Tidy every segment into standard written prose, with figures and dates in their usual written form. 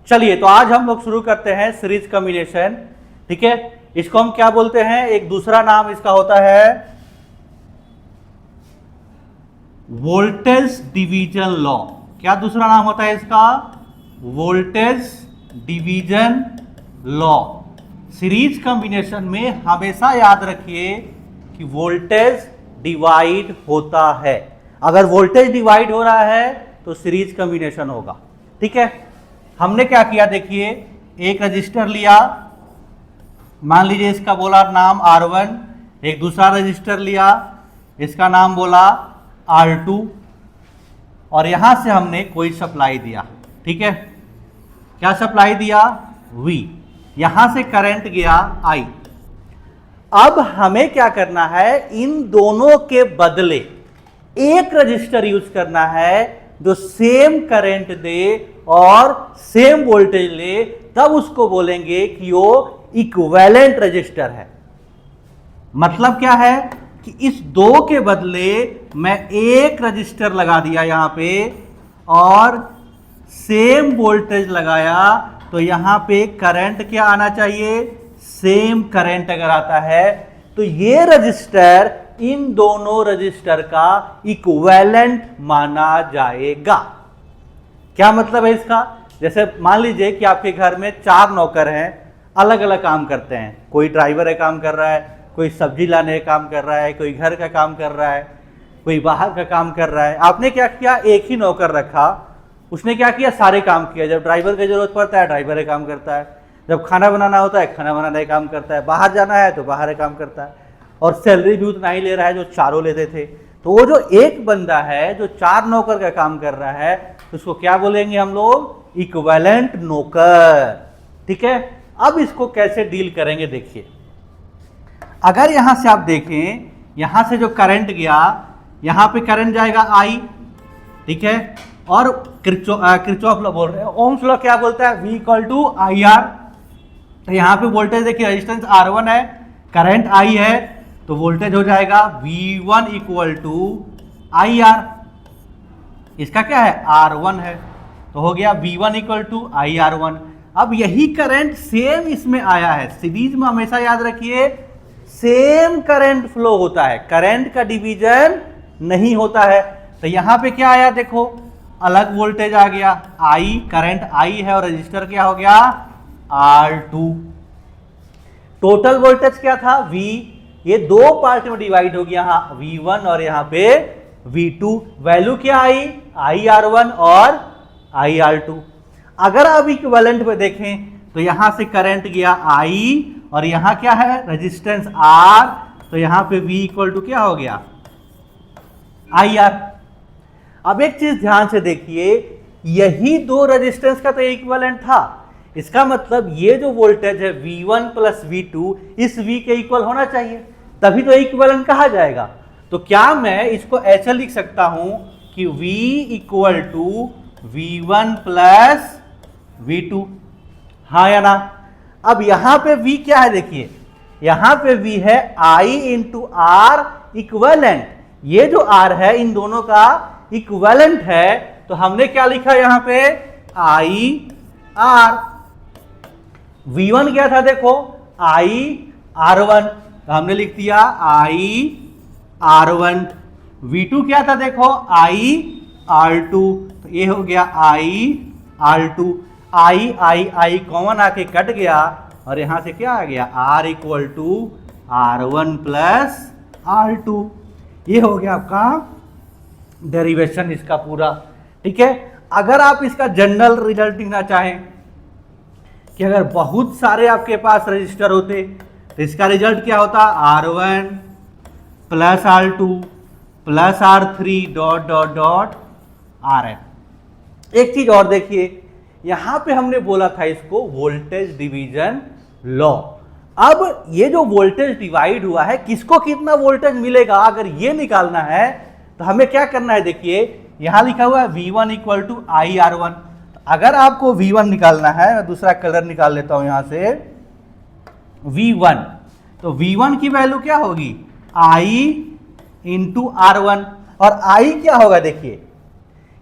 चलिए तो आज हम लोग शुरू करते हैं सीरीज कॉम्बिनेशन। ठीक है, इसको हम क्या बोलते हैं, एक दूसरा नाम इसका होता है वोल्टेज डिवीजन लॉ। क्या दूसरा नाम होता है इसका? Voltage division law. Series combination में हमेशा याद रखिए कि वोल्टेज डिवाइड होता है। अगर वोल्टेज डिवाइड हो रहा है तो सीरीज कॉम्बिनेशन होगा। ठीक है, हमने क्या किया देखिए, एक रजिस्टर लिया, मान लीजिए इसका बोला नाम R1, एक दूसरा रजिस्टर लिया, इसका नाम बोला R2, और यहां से हमने कोई सप्लाई दिया। ठीक है, क्या सप्लाई दिया? V। यहां से करंट गया I। अब हमें क्या करना है, इन दोनों के बदले एक रजिस्टर यूज करना है जो सेम करंट दे और सेम वोल्टेज ले, तब उसको बोलेंगे कि वो इक्विवेलेंट रजिस्टर है। मतलब क्या है कि इस दो के बदले मैं एक रजिस्टर लगा दिया यहां पे और सेम वोल्टेज लगाया, तो यहां पे करंट क्या आना चाहिए? सेम करंट अगर आता है तो ये रजिस्टर इन दोनों रजिस्टर का इक्विवेलेंट माना जाएगा। क्या मतलब है इसका? जैसे मान लीजिए कि आपके घर में 4 नौकर हैं, अलग अलग काम करते हैं। कोई ड्राइवर का काम कर रहा है, कोई सब्जी लाने का काम कर रहा है, कोई घर का काम कर रहा है, कोई बाहर का काम कर रहा है। आपने क्या किया, एक ही नौकर रखा, उसने क्या किया, सारे काम किया। जब ड्राइवर की जरूरत पड़ता है ड्राइवर का काम करता है, जब खाना बनाना होता है खाना बनाने का काम करता है, बाहर जाना है तो बाहर का काम करता है, और सैलरी भी उतना ही ले रहा है जो चारों लेते थे। तो वो जो एक बंदा है जो 4 नौकर का काम कर रहा है, उसको क्या बोलेंगे हम लोग? इक्विवेलेंट नौकर। ठीक है, अब इसको कैसे डील करेंगे देखिए। अगर यहां से आप देखें, यहां से जो करंट गया, यहां पे करंट जाएगा I। ठीक है, और किरचॉफ लॉ बोल रहे हैं, ओम्स लॉ क्या बोलता है? V = IR। तो यहां पे वोल्टेज देखिए, रेजिस्टेंस R1 है, करंट I है, तो वोल्टेज हो जाएगा V1 = IR। इसका क्या है? R1 है, तो हो गया V1 = IR1। अब यही करंट सेम इसमें आया है। सीरीज में हमेशा याद रखिए सेम करंट फ्लो होता है, करंट का डिवीजन नहीं होता है। तो यहां पे क्या आया देखो, अलग वोल्टेज आ गया I, करंट I है, और रजिस्टर क्या हो गया? R2। टोटल वोल्टेज क्या था? V। ये दो पार्ट में डिवाइड हो गया, यहां V1 और यहां पे V2। वैल्यू क्या आई? IR1 और IR2। अगर आप इक्विवेलेंट पे देखें तो यहां से करंट गया I और यहां क्या है? Resistance R। तो यहां पे V = क्या हो गया? IR। अब एक चीज ध्यान से देखिए, यही दो रेजिस्टेंस का तो इक्विवेलेंट था। इसका मतलब ये जो वोल्टेज है V1 + V2 इस V के इक्वल होना चाहिए, तभी तो इक्विवेलेंट कहा जाएगा। तो क्या मैं इसको ऐसे लिख सकता हूं कि V = V1 + V2? हाँ या ना? अब यहां पे V क्या है देखिए, यहां पे V है I × R इक्विवेलेंट। ये जो R है इन दोनों का इक्विवेलेंट है, तो हमने क्या लिखा यहां पे? IR। V1 क्या था देखो, IR1, तो हमने लिख दिया IR1। V2 क्या था देखो, IR2, तो ये हो गया IR2। I कॉमन आके कट गया और यहां से क्या आ गया? R = R1 + R2। ये हो गया आपका डेरिवेशन इसका पूरा। ठीक है, अगर आप इसका जनरल रिजल्ट लिखना चाहें कि अगर बहुत सारे आपके पास रजिस्टर होते तो इसका रिजल्ट क्या होता? R1 + R2 + R3 ... Rn। एक चीज और देखिए, यहां पे हमने बोला था इसको वोल्टेज डिवीजन लॉ। अब ये जो वोल्टेज डिवाइड हुआ है, किसको कितना वोल्टेज मिलेगा अगर ये निकालना है, तो हमें क्या करना है देखिए, यहां लिखा हुआ है V1 = IR1। अगर आपको V1 निकालना है, मैं दूसरा कलर निकाल लेता हूं यहां से, V1, तो V1 की वैल्यू क्या होगी? I × R1। और I क्या होगा देखिए,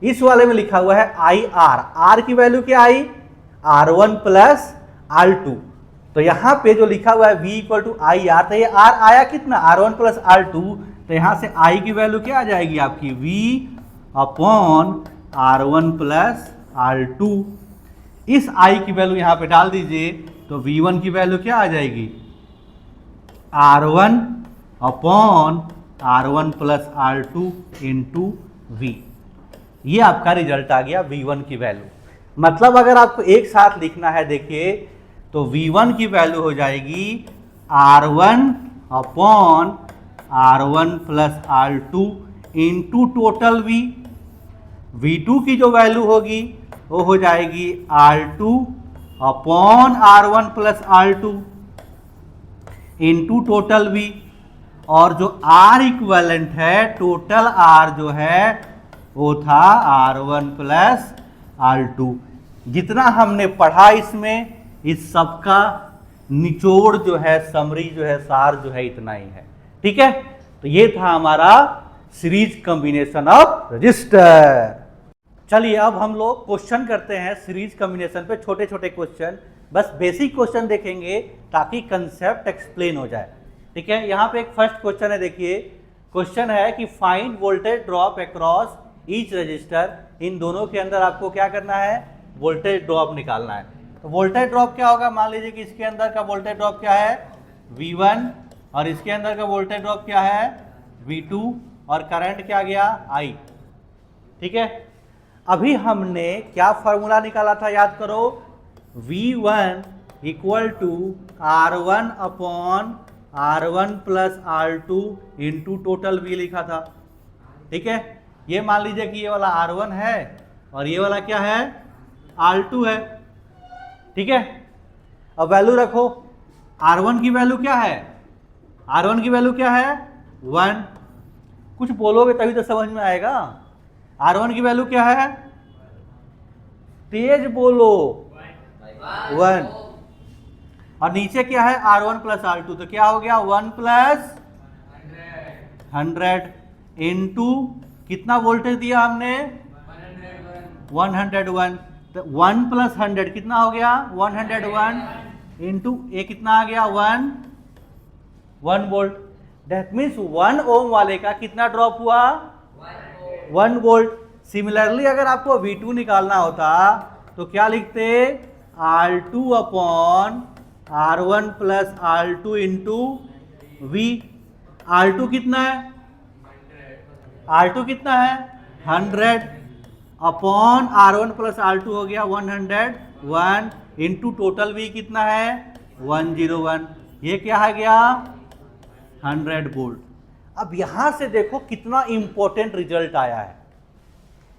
इस वाले में लिखा हुआ है IR। R की वैल्यू क्या आई? R1 plus R2। तो यहां पे जो लिखा हुआ है V equal to I R, तो ये R आया कितना, R1 प्लस R2। तो यहां से I की वैल्यू क्या आ जाएगी आपकी, V upon R1 plus R2। इस I की वैल्यू यहां पे डाल दीजिए, तो V1 की वैल्यू क्या आ जाएगी, R1 upon R1 plus R2 into V। ये आपका रिजल्ट आ गया V1 की वैल्यू। मतलब अगर आपको एक साथ लिखना है, देखिए, तो V1 की वैल्यू हो जाएगी R1 upon R1 plus R2 into total V। V2 की जो वैल्यू होगी वो हो जाएगी R2 upon R1 plus R2 into total V। और जो R इक्वलेंट है, टोटल R जो है वो था R1 प्लस R2। जितना हमने पढ़ा इसमें, इस सब का निचोड़ जो है, समरी जो है, सार जो है, इतना ही है। ठीक है, तो ये था हमारा सीरीज कॉम्बिनेशन ऑफ रजिस्टर। चलिए अब हम लोग क्वेश्चन करते हैं सीरीज कॉम्बिनेशन पे, छोटे छोटे क्वेश्चन, बस बेसिक क्वेश्चन देखेंगे ताकि कंसेप्ट एक्सप्लेन हो जाए। ठीक है, यहाँ पे एक फर्स्ट क्वेश्चन है, देखिए क्वेश्चन है कि find voltage drop across each resistor. इन दोनों के अंदर आपको क्या करना है, वोल्टेज ड्रॉप निकालना है। तो वोल्टेज ड्रॉप क्या होगा, मान लीजिए कि इसके अंदर का वोल्टेज ड्रॉप क्या है, V1, और इसके अंदर का वोल्टेज ड्रॉप क्या है, V2, और करंट क्या गया, I। ठीक है, अभी हमने क्या फॉर्मूला निकाला था, याद करो, V1 equal to R1 upon R1 plus R2 into total V लिखा था। ठीक है, ये मान लीजिए कि ये वाला R1 है और ये वाला क्या है, R2 है। ठीक है, अब वैल्यू रखो, R1 की वैल्यू क्या है, R1 की वैल्यू क्या है, 1। कुछ बोलोगे तभी तो समझ में आएगा। R1 की वैल्यू क्या है, तेज बोलो, 1। और नीचे क्या है, R1 प्लस R2, तो क्या हो गया, 1 प्लस 100 इंटू कितना वोल्टेज दिया हमने, 101। तो 1 प्लस 100 कितना हो गया, 101 इंटू ये कितना आ गया, 1 वोल्ट। दैट मीन्स 1 ओम वाले का कितना ड्रॉप हुआ, 1 वोल्ट। सिमिलरली अगर आपको V2 निकालना होता तो क्या लिखते, R2 upon R1 plus R2 into V। R2 कितना है, R2 कितना है, 100 अपॉन R1 प्लस R2 हो गया 101 इंटू टोटल V कितना है, 101। ये क्या है गया, 100 वोल्ट। अब यहां से देखो कितना इंपॉर्टेंट रिजल्ट आया है।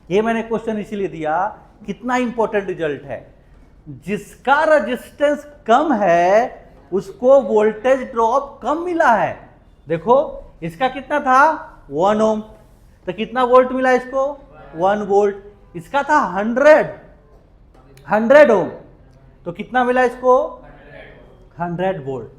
ये मैंने क्वेश्चन इसीलिए दिया, कितना इंपॉर्टेंट रिजल्ट है। जिसका रेजिस्टेंस कम है उसको वोल्टेज ड्रॉप कम मिला है। देखो इसका कितना था, 1 ओम, तो कितना वोल्ट मिला इसको, 1 वोल्ट। इसका था 100 ओम, तो कितना मिला इसको, 100 वोल्ट।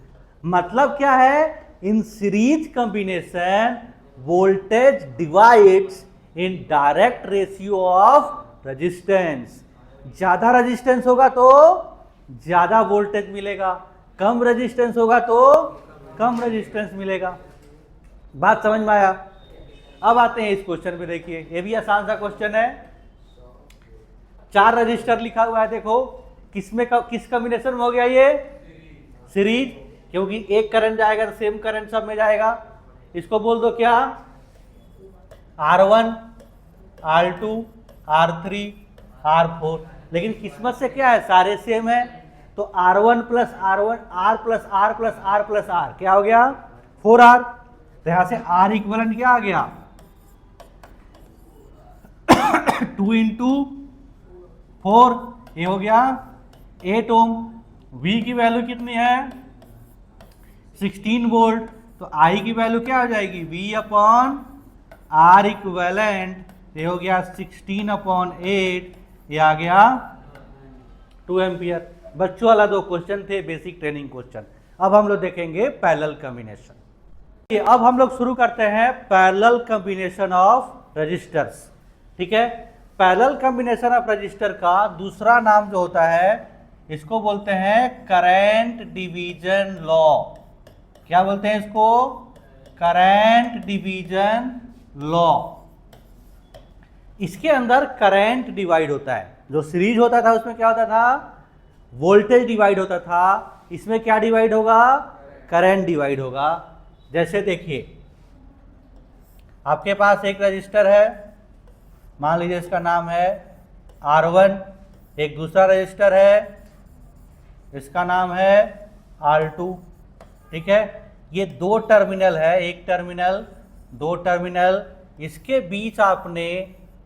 मतलब क्या है, in series combination voltage divides in direct ratio of resistance. ज्यादा रेजिस्टेंस होगा तो ज्यादा वोल्टेज मिलेगा, कम रेजिस्टेंस होगा तो कम रेजिस्टेंस मिलेगा। बात समझ में आया। अब आते हैं इस क्वेश्चन पे, देखिए ये भी आसान सा क्वेश्चन है। 4 रजिस्टर लिखा हुआ है, देखो किसमें किस कॉम्बिनेशन में हो गया ये, सीरीज, क्योंकि एक करंट जाएगा तो सेम करंट सब में जाएगा। इसको बोल दो क्या, R1, R2, R3, R4। लेकिन किस्मत से क्या है, सारे सेम है, तो R1 plus R1, R plus R plus R plus R क्या हो गया, 4R। तो यहां से R इक्वलेंट क्या आ गया, 2 इंटू 4, ये हो गया 8 ओम। V की वैल्यू कितनी है, 16 वोल्ट। तो I की वैल्यू क्या हो जाएगी, V अपॉन R इक्वलेंट, ये हो गया 16 अपॉन 8, ये आ गया 2 एम्पियर। बच्चों वाला 2 क्वेश्चन थे, बेसिक ट्रेनिंग क्वेश्चन। अब हम लोग देखेंगे पैरेलल कॉम्बिनेशन। अब हम लोग शुरू करते हैं पैरेलल कॉम्बिनेशन ऑफ रजिस्टर्स। ठीक है, पैरेलल कॉम्बिनेशन ऑफ रजिस्टर का दूसरा नाम जो होता है इसको बोलते हैं करंट डिवीजन लॉ। क्या बोलते हैं इसको? Current division law. इसके अंदर करंट डिवाइड होता है। जो सीरीज होता था उसमें क्या होता था? वोल्टेज डिवाइड होता था। इसमें क्या डिवाइड होगा? करंट डिवाइड होगा। जैसे देखिए, आपके पास एक रजिस्टर है, मान लीजिए इसका नाम है R1। एक दूसरा रजिस्टर है, इसका नाम है R2। ठीक है, ये दो टर्मिनल है, एक टर्मिनल, दो टर्मिनल। इसके बीच आपने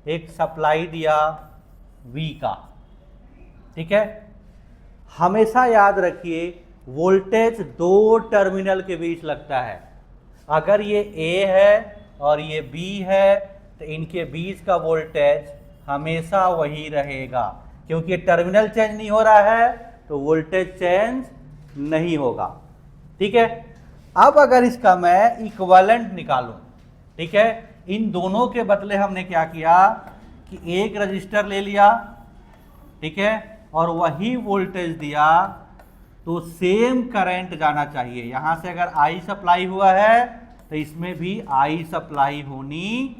एक सप्लाई दिया V का। ठीक है, हमेशा याद रखिए वोल्टेज दो टर्मिनल के बीच लगता है। अगर ये A है और ये B है तो इनके बीच का वोल्टेज हमेशा वही रहेगा, क्योंकि टर्मिनल चेंज नहीं हो रहा है तो वोल्टेज चेंज नहीं होगा। ठीक है, अब अगर इसका मैं इक्विवेलेंट निकालूं, ठीक है, इन दोनों के बदले हमने क्या किया कि एक रजिस्टर ले लिया, ठीक है, और वही वोल्टेज दिया, तो सेम करंट जाना चाहिए। यहां से अगर I सप्लाई हुआ है तो इसमें भी I सप्लाई होनी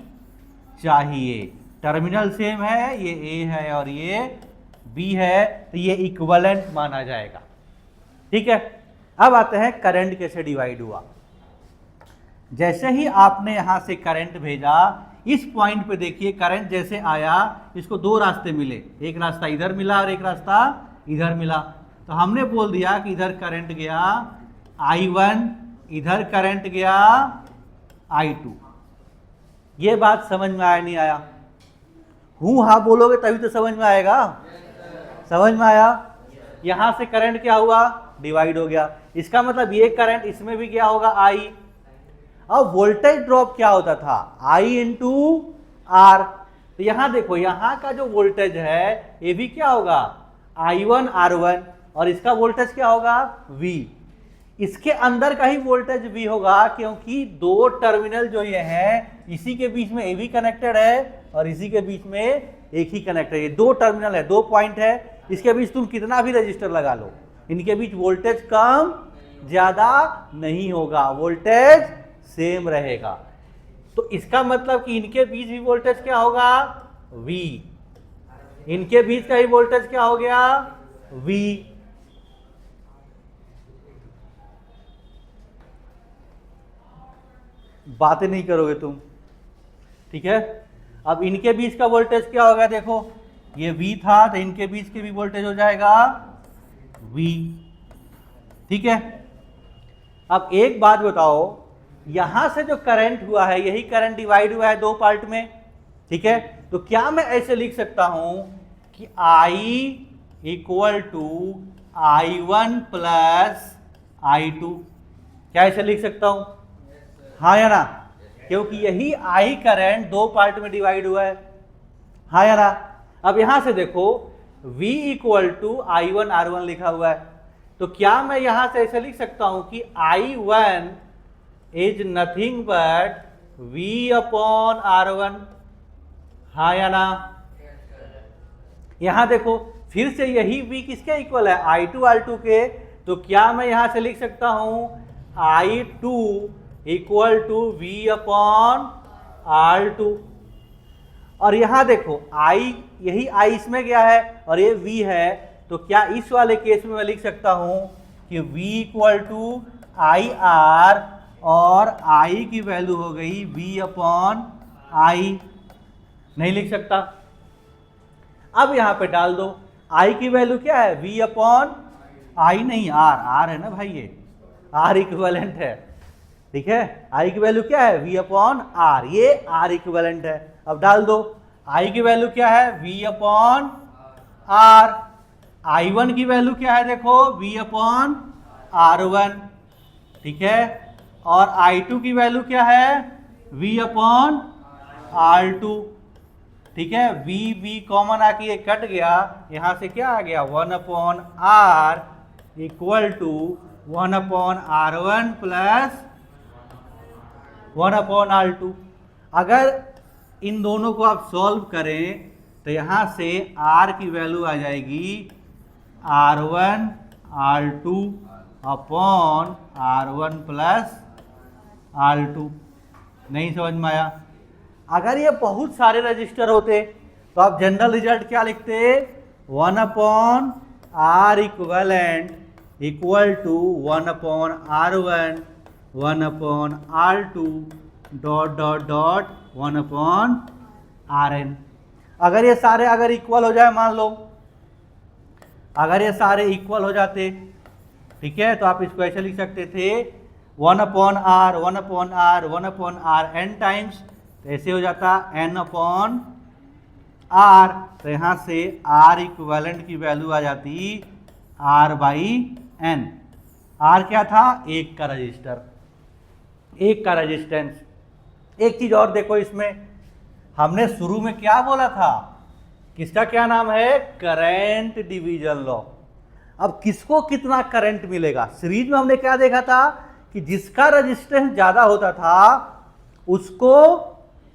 चाहिए। टर्मिनल सेम है, ये A है और ये B है, तो ये इक्विवेलेंट माना जाएगा। ठीक है, अब आते हैं करंट कैसे डिवाइड हुआ। जैसे ही आपने यहां से करंट भेजा, इस पॉइंट पे देखिए करंट जैसे आया, इसको दो रास्ते मिले, एक रास्ता इधर मिला और एक रास्ता इधर मिला। तो हमने बोल दिया कि इधर करंट गया I1, इधर करंट गया I2। ये बात समझ में आया नहीं आया? हूं हाँ बोलोगे तभी तो समझ में आएगा। समझ में आया? यहां से करंट क्या हुआ? डिवाइड हो गया। इसका मतलब ये करंट इसमें भी क्या होगा? I। अब वोल्टेज ड्रॉप क्या होता था? I into R। तो यहां देखो, यहां का जो वोल्टेज है ये भी क्या होगा? I1 R1, और इसका वोल्टेज क्या होगा? V। इसके अंदर का ही वोल्टेज V होगा, क्योंकि दो टर्मिनल जो ये हैं इसी के बीच में A भी कनेक्टेड है और इसी के बीच में एक ही कनेक्टेड है। ये दो टर्मिनल है, दो पॉइंट है, इसके बीच तुम कितना भी रजिस्टर लगा लो, इनके बीच वोल्टेज कम ज्यादा नहीं होगा, वोल्टेज सेम रहेगा। तो इसका मतलब कि इनके बीच भी वोल्टेज क्या होगा? V। इनके बीच का ही वोल्टेज क्या हो गया? V। बातें नहीं करोगे तुम, ठीक है। अब इनके बीच का वोल्टेज क्या होगा? देखो, ये V था तो इनके बीच के भी वोल्टेज हो जाएगा V। ठीक है, अब एक बात बताओ, यहां से जो करंट हुआ है यही करंट डिवाइड हुआ है दो पार्ट में। ठीक है, तो क्या मैं ऐसे लिख सकता हूं कि I equal to I1 plus I2? क्या ऐसे लिख सकता हूं? हाँ या ना? क्योंकि यही I करंट दो पार्ट में डिवाइड हुआ है। हाँ या ना? अब यहां से देखो, V equal to I1 R1 लिखा हुआ है, तो क्या मैं यहां से ऐसे लिख सकता हूं कि I1 is nothing but V upon R1? हाँ या ना? यहां देखो, फिर से यही V किसके इक्वल है? I2 R2 के। तो क्या मैं यहां से लिख सकता हूं I2 equal to V upon R2? और यहां देखो, I, यही I इसमें गया है और ये V है, तो क्या इस वाले केस में मैं लिख सकता हूं कि V इक्वल टू IR और I की वैल्यू हो गई V अपॉन I? नहीं लिख सकता। अब यहां पे डाल दो, I की वैल्यू क्या है? V अपॉन I नहीं, R है ना भाई, ये R इक्विवेलेंट है। ठीक है, I की वैल्यू क्या है? V अपॉन R, ये R इक्विवेलेंट है। अब डाल दो, I की वैल्यू क्या है? V upon R। I1 की वैल्यू क्या है? देखो, V अपॉन R1। ठीक है, और I2 की वैल्यू क्या है? V upon R2। ठीक है, V कॉमन आके ये कट गया, यहां से क्या आ गया? 1 upon R equal to 1 upon R1 plus 1 upon R2। अगर इन दोनों को आप सॉल्व करें तो यहां से R की वैल्यू आ जाएगी R1 R2 upon R1 plus R2। नहीं समझ में आया? अगर ये बहुत सारे रजिस्टर होते तो आप जनरल रिजल्ट क्या लिखते? 1 upon R equivalent equal to 1 upon R1 1 upon R2 dot dot dot 1 upon Rn। अगर ये सारे अगर इक्वल हो जाए, मान लो अगर ये सारे इक्वल हो जाते, ठीक है, तो आप इसको ऐसे लिख सकते थे 1 upon R 1 upon R 1 upon R n times, तो ऐसे हो जाता n अपॉन R। तो यहाँ से R इक्विवेलेंट की वैल्यू आ जाती R बाई n। R क्या था? एक का रजिस्टर, एक का रेजिस्टेंस। एक चीज और देखो, इसमें हमने शुरू में क्या बोला था? किसका क्या नाम है? Current division law. अब किसको कितना करंट मिलेगा? सीरीज में हमने क्या देखा था कि जिसका रेजिस्टेंस ज्यादा होता था उसको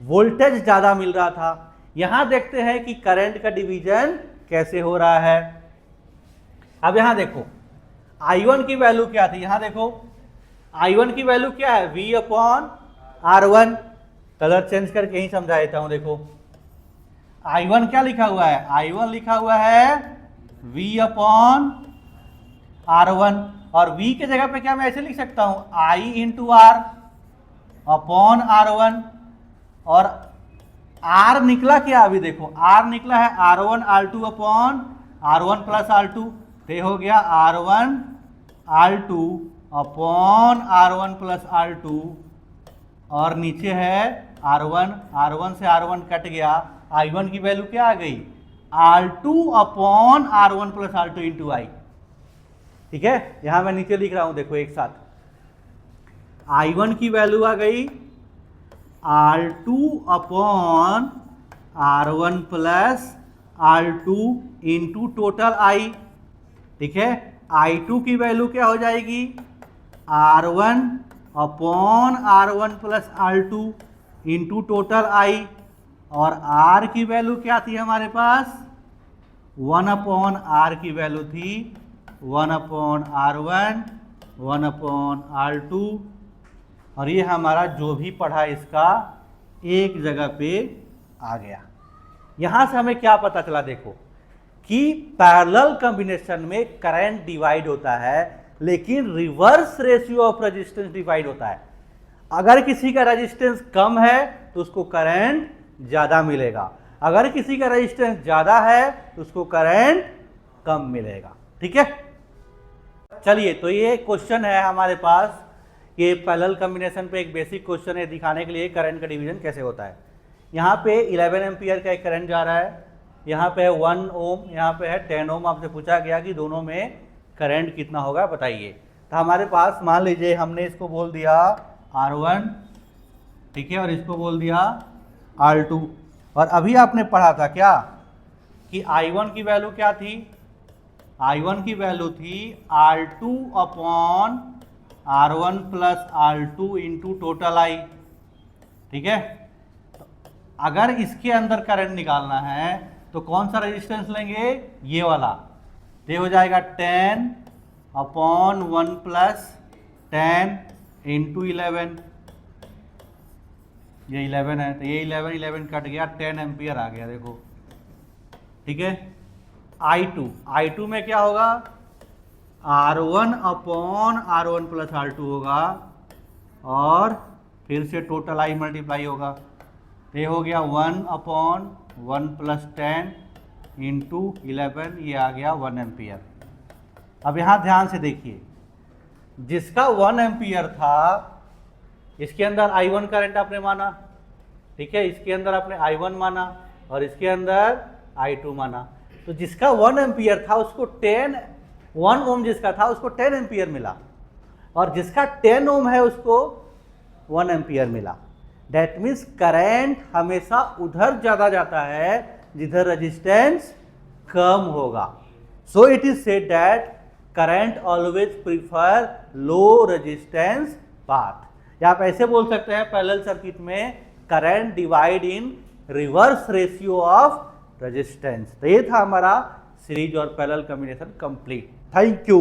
वोल्टेज ज्यादा मिल रहा था। यहां देखते हैं कि करंट का डिवीजन कैसे हो रहा है। अब यहां देखो I1 की वैल्यू क्या थी? यहां देखो I1 की वैल्यू क्या है? V upon R1। Colour change करके ही समझा देता हूं। देखो I1 क्या लिखा हुआ है? I1 लिखा हुआ है V अपॉन R1, और V के जगह पे क्या मैं ऐसे लिख सकता हूं? I into R upon R1। और R निकला क्या? अभी देखो R निकला है R1 R2 upon R1 plus R2। ये हो गया R1 R2 upon R1 plus R2, और नीचे है R1, R1 से R1 कट गया। I1 की वैल्यू क्या आ गई? R2 upon R1 plus R2 into I। ठीक है, यहां मैं नीचे लिख रहा हूं, देखो एक साथ। I1 की वैल्यू आ गई R2 upon R1 plus R2 into total I। ठीक है, I2 की वैल्यू क्या हो जाएगी? R1 upon R1 plus R2 into total I। और R की वैल्यू क्या थी हमारे पास? 1 अपॉन R की वैल्यू थी 1 अपॉन R1 1 अपॉन R2। और ये हमारा जो भी पढ़ा इसका एक जगह पे आ गया। यहां से हमें क्या पता चला? देखो कि पैरेलल कॉम्बिनेशन में करंट डिवाइड होता है, लेकिन reverse ratio of resistance divide होता है। अगर किसी का रेजिस्टेंस कम है तो उसको करंट ज्यादा मिलेगा, अगर किसी का रेजिस्टेंस ज्यादा है तो उसको करंट कम मिलेगा। ठीक है, चलिए, तो ये क्वेश्चन है हमारे पास। ये पैरेलल कॉम्बिनेशन पे एक बेसिक क्वेश्चन है दिखाने के लिए करंट का डिवीजन कैसे होता है। यहाँ पे 11 एम्पियर का एक करंट जा रहा है, यहाँ पे है 1 ओम, यहाँ पे है 10 ओम। आपसे पूछा गया कि दोनों में करंट कितना होगा, बताइए। तो हमारे पास मान लीजिए हमने इसको बोल दिया R1, ठीक है, और इसको बोल दिया R2। और अभी आपने पढ़ा था क्या कि I1 की वैल्यू क्या थी? I1 की वैल्यू थी R2 upon R1 plus R2 into total I। ठीक है, तो अगर इसके अंदर करंट निकालना है तो कौन सा रेजिस्टेंस लेंगे? ये वाला। ये हो जाएगा 10 अपॉन 1 प्लस 10 इंटू 11। ये 11 है, तो ये 11 कट गया, 10 एम्पियर आ गया। देखो, ठीक है। I2 में क्या होगा? R1 upon R1 plus R2 होगा, और फिर से टोटल I मल्टीप्लाई होगा। ये हो गया 1 अपॉन 1 प्लस 10 इंटू 11, ये आ गया 1 एम्पियर। अब यहाँ ध्यान से देखिए, जिसका 1 एम्पियर था इसके अंदर I1 करंट आपने माना, ठीक है, इसके अंदर आपने I1 माना, और इसके अंदर I2 माना। तो जिसका 1 एम्पियर था उसको 1 ओम जिसका था उसको 10 एम्पियर मिला, और जिसका 10 ओम है उसको 1 एम्पियर मिला। दैट मीन्स करंट हमेशा उधर ज्यादा जाता है जिधर रेजिस्टेंस कम होगा। So it is said that current always prefer low resistance path. या आप ऐसे बोल सकते हैं पैरेलल सर्किट में current divide in reverse ratio of resistance. तो ये था हमारा सीरीज और parallel combination complete. Thank you.